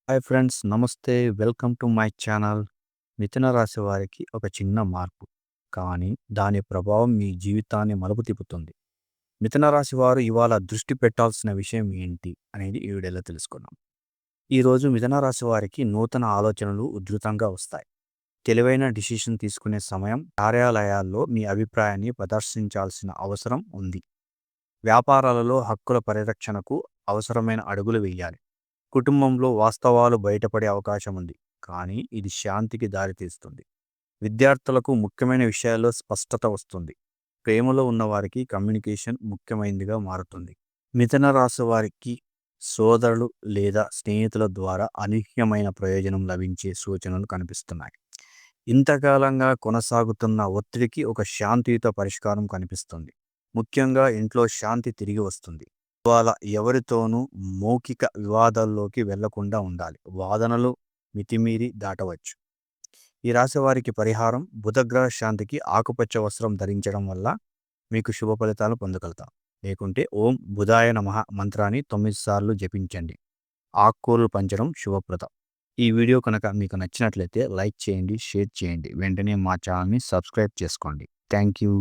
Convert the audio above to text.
Hi friends, నమస్తే. Welcome to my channel. మిథున రాశి వారికి ఒక చిన్న మార్పు, కానీ దాని ప్రభావం మీ జీవితాన్ని మలుపు తిప్పుతుంది. మిథున రాశి వారు ఇవాళ దృష్టి పెట్టాల్సిన విషయం ఏంటి అనేది ఈ వీడియోలో తెలుసుకుందాం. ఈరోజు మిథున రాశి వారికి నూతన ఆలోచనలు ఉధృతంగా వస్తాయి. తెలివైన డిసిషన్ తీసుకునే సమయం. కార్యాలయాల్లో మీ అభిప్రాయాన్ని ప్రదర్శించాల్సిన అవసరం ఉంది. వ్యాపారాలలో హక్కుల పరిరక్షణకు అవసరమైన అడుగులు వేయాలి. కుటుంబంలో వాస్తవాలు బయటపడే అవకాశం ఉంది, కానీ ఇది శాంతికి దారితీస్తుంది. విద్యార్థులకు ముఖ్యమైన విషయాల్లో స్పష్టత వస్తుంది. ప్రేమలో ఉన్నవారికి కమ్యూనికేషన్ ముఖ్యమైనదిగా మారుతుంది. మిథున రాశి వారికి సోదరులు లేదా స్నేహితుల ద్వారా అనూహ్యమైన ప్రయోజనం లభించే సూచనలు కనిపిస్తున్నాయి. ఇంతకాలంగా కొనసాగుతున్న ఒత్తిడికి ఒక శాంతియుత పరిష్కారం కనిపిస్తుంది. ముఖ్యంగా ఇంట్లో శాంతి తిరిగి వస్తుంది. ఇవాళ ఎవరితోనూ మౌఖిక వివాదాల్లోకి వెళ్లకుండా ఉండాలి. వాదనలు మితిమీరి దాటవచ్చు. ఈ రాశి వారికి పరిహారం: బుధగ్రహ శాంతికి ఆకుపచ్చ వస్త్రం ధరించడం వల్ల మీకు శుభ ఫలితాలు పొందగలుగుతాం. లేకుంటే ఓం బుధాయ నమః మంత్రాన్ని 9 సార్లు జపించండి. ఆకుకూరలు పంచడం శుభప్రదం. ఈ వీడియో కనుక మీకు నచ్చినట్లయితే లైక్ చేయండి, షేర్ చేయండి. వెంటనే మా ఛానల్ని సబ్స్క్రైబ్ చేసుకోండి. Thank you.